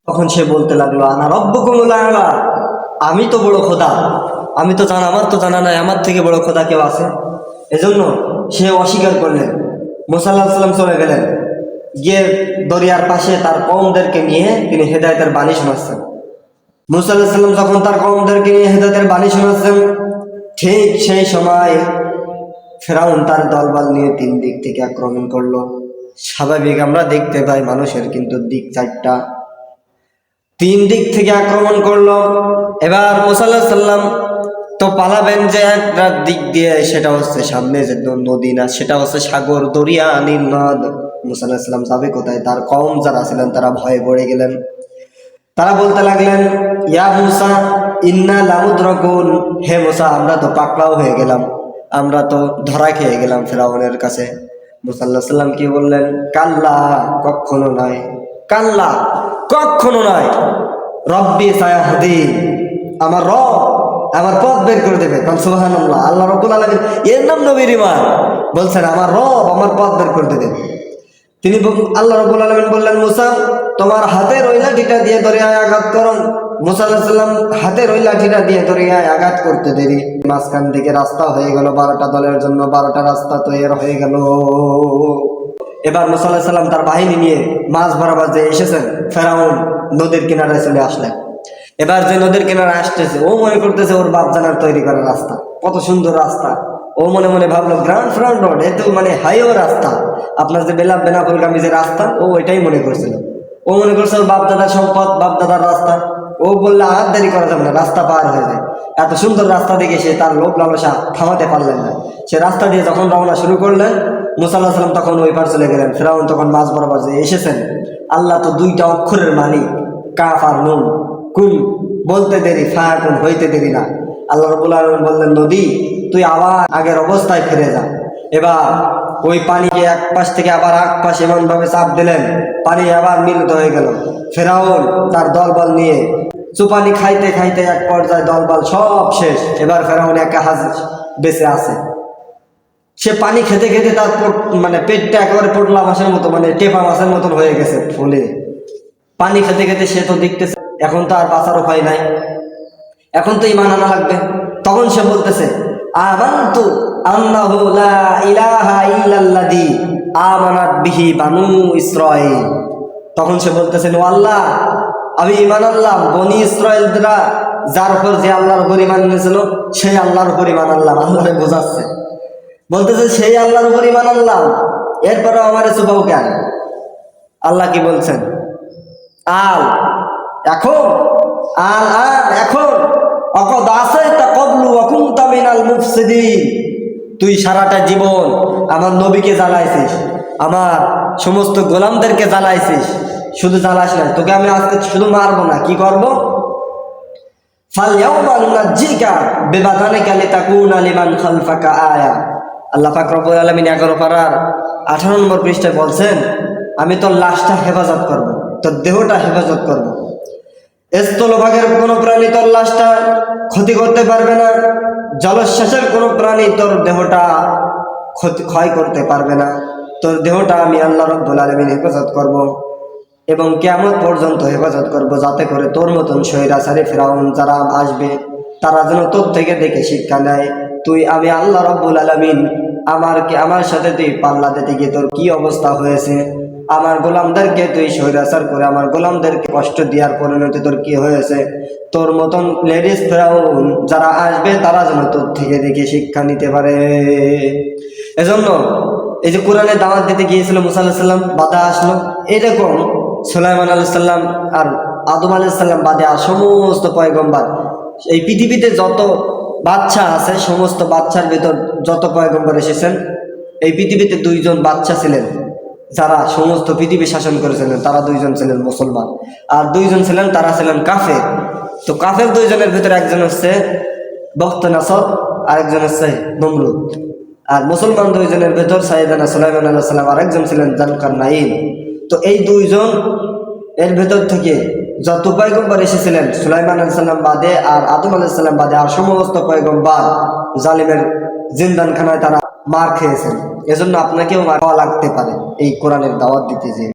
তখন সে বলতে লাগলো, আনা রব্বুকুমুল আ'লা, আমি তো বড় খোদা, আমি তো জানা, আমার তো জানা নাই আমার থেকে বড় খোদা কেউ আছে। এজন্য সে অস্বীকার করলেন। মুসা আলাইহিস সালাম চলে গেলেন, গিয়ে দরিয়ার পাশে তার কওমদেরকে নিয়ে তিনি হেদায়েতের বাণী শোনাচ্ছেন। মুসা আলাইহিস সালাম যখন তার কওমদেরকে নিয়ে হেদায়েতের বাণী শোনাচ্ছেন, ঠিক সেই সময় ফেরাউন তার দলবল নিয়ে তিন দিক থেকে আক্রমণ করলো। স্বাভাবিক আমরা দেখতে পাই মানুষের কিন্তু দিক চারটা, তিন দিক থেকে আক্রমণ করলো। এবার মুসা আলাইহিস সালাম তো পালাবেন যে একটা দিক দিয়ে, সেটা হচ্ছে সামনে যে নদী না, সেটা হচ্ছে সাগর, দরিয়া, নীল নদ। মুসা আলাইহিস সালাম যাবে কোথায়? তার কওম যারা ছিলেন তারা ভয়ে পড়ে গেলেন। তারা বলতে লাগলেন, ইয়া মুসা ইন্না লামুদরাকুন, হে মুসা আমরা তো পাকড়াও হয়ে গেলাম, আমরা তো ধরা খেয়ে গেলাম ফেরাউনের কাছে। মুসা আলাইহিস সালাম কি বললেন? কাল্লা, কখনো নয়, কাল্লা, কখনো নয়, রব্বি সায়াহদি, আমার রব আমার পথ বের করে দেবে। কারণ সুবহানাল্লাহ, আল্লাহ রাব্বুল আলামিন, এর নাম নবীর ঈমান, বলছেন আমার রব আমার পথ বের করে দেবে। তিনি আল্লাহ রাব্বুল আলামিন বললেন, মুসা তোমার হাতের ওই লাঠিটা দিয়ে দরিয়ায় আঘাত করো। মুসা আলাইহিস সালাম হাতের ওই লাঠিটা দিয়ে দরিয়ায় আঘাত করতে দেরি মাঝখান থেকে রাস্তা হয়ে গেল 12টা দলের জন্য, 12টা রাস্তা তৈরি হয়ে গেল। এবার মুসা আলাইহিস সালাম তার বাহিনী নিয়ে মাঝ বরাবর যে এসেছেন, ফেরাউন নদীর কিনারায় চলে আসলেন। এবার যে নদীর কিনারে আসতেছে, ও মনে করতেছে ওর বাপজানার তৈরি করা রাস্তা, কত সুন্দর রাস্তা। ও মনে মনে ভাবলো গ্র্যান্ড ফ্রন্ট রোড, এ তো মানে হাইওয়ে রাস্তা, আপনার যে বেনাপোলগামী যে রাস্তা, ও এটাই মনে করছিল। ও মনে করছে ওর বাপদাদার সম্পদ, বাপদাদার রাস্তা। ও বললে আর দেরি করা যাবে না, রাস্তা পার হয়ে যায়। এত সুন্দর রাস্তা দেখে সে তার লোভ লালসা থামাতে পারলেন না। সে রাস্তা দিয়ে যখন রওনা শুরু করলেন, মুসা আলাইহিস সালাম তখন ওই পার চলে গেলেন। ফেরাউন তখন মাঝ বরাবর যে এসেছেন। আল্লাহ তো দুইটা অক্ষরের মালিক, কাফ আর নুন, কুন বলতে দেরি, ফায়াকুন হইতে দেরি না। আল্লাহ রাব্বুল আলামিন বললেন, নদী তুই আবার আগের অবস্থায় ফিরে যা। এবার ওই পানিকে এক পাশ থেকে আবার এক পাশ এমন ভাবে চাপ দিলেন, পানি আবার মিলিত হয়ে গেল। ফেরাউন তার দলবল নিয়ে চুপানি খাইতে খাইতে এক পর্যায়ে দলবল সব শেষ। এবার ফেরাউন একা বেঁচে আছে। সে পানি খেতে খেতে তার মানে পেটটা একেবারে পোটলা মাছের মতো, মানে টেপা মাছের মতন হয়ে গেছে ফুলে। পানি খেতে খেতে সে তো দেখতেছে এখন তো আর বাঁচার উপায় নাই, এখন তো ঈমান আনা লাগবে। তখন সে বলতেছে, আমানতু আন্নাহু লা ইলাহা ইল্লাল্লাযী আমানাত বিহি বানু ইসরাঈল। তখন সে বলতেছে, ও আল্লাহ, আমি ঈমান আনলাম বনি ইসরাঈলরা যার উপর যে আল্লাহর উপর ঈমান এনেছিল সেই আল্লাহর উপর ঈমান আনলাম। আল্লাহরে বোঝাচ্ছে, বলতেছে সেই আল্লাহর উপর ঈমান আনলাম, এরপরে আমারে চুপাও কেন? আল্লাহ কি বলছেন? আল, এখন, আল আন, এখন, অকদ আসাইতা ক্বাবলু ওয়া কুনতা মিনাল মুফসিদিন, তুই সারাটা জীবন আমার নবীকে জ্বালাইছিস, আমার সমস্ত গোলামদেরকে জ্বালাইছিস। শুধু জ্বালাস না, তোকে আমি আজকে শুধু মারবো না, কি করবো? ফালইয়াউমা নুনাজ্জিকা বিবাদানিকা লিতাকুনা লিমান খালফাকা আয়া। আল্লাহ পাক রব্বুল আলামিন 11 পারার 18 নম্বর পৃষ্ঠায় বলছেন, আমি তোর লাশটা হেফাজত করব, তোর দেহটা হেফাজত করব। স্থলভাগের কোনো প্রাণী তোর লাশটা ক্ষতি করতে পারবে না, জলশ্বাসের কোনো প্রাণী তোর দেহটা ক্ষয় করতে পারবে না। তোর দেহটা আমি আল্লাহ রাব্বুল আলামিন হেফাজত করব এবং কিয়ামত পর্যন্ত হেফাজত করব, যাতে করে তোর মতন স্বৈরাচারী ফেরাউন যারা আসবে তারা যেন তোর থেকে দেখে শিক্ষা নেয়। তুই, আমি আল্লাহ রাব্বুল আলামিন, আমার সাথে তুই পাল্লা দিতে গিয়ে তোর কি অবস্থা হয়েছে, আমার গোলামদেরকে তুই স্বৈরাচার করে আমার গোলামদেরকে কষ্ট দেওয়ার পরিণতি তোর কি হয়েছে, তোর মতন লেডিস ফেরাউন যারা আসবে তারা যেন তোর থেকে দেখে শিক্ষা নিতে পারে। এজন্য এই যে কোরআনে দাওয়াত দিতে গিয়েছিল মুসা আলাইহিস সালাম, বাধা আসলো। এরকম সুলাইমান আলাইহিস সালাম আর আদম আলাইহিস সালাম বাদে আর সমস্ত পয়গম্বর, এই পৃথিবীতে যত বাচ্চা আছে সমস্ত বাচ্চার ভিতর যত পয়গম্বর এসেছেন, এই পৃথিবীতে 2 জন বাচ্চা ছিলেন যারা সমস্ত পৃথিবী শাসন করেছিলেন। তারা 2 জন ছিলেন মুসলমান, আর 2 জন ছিলেন তারা ছিলেন কাফের। তো কাফের 2 জনের ভিতরে একজন হচ্ছে বখতনাসর, আর একজন হচ্ছে নমরুদ। আর মুসলমান 2 জনের ভেতর সাইয়েদানা সুলাইমান আলাইহিস সালাম আর একজন ছিলেন যুলকারনাইন। তো এই 2 জন এর ভেতর থেকে যত পয়গম্বর এসেছিলেন সুলাইমান আলাইহিস সালাম বাদে আর আদম আলাইহিস সালাম বাদে আর সমস্ত পয়গম্বর জালিমের জিন্দানখানায় তারা মার খেয়েছেন। এজন্য আপনাকেও মার খাওয়া লাগতে পারে এই কোরআনের দাওয়াত দিতে যে।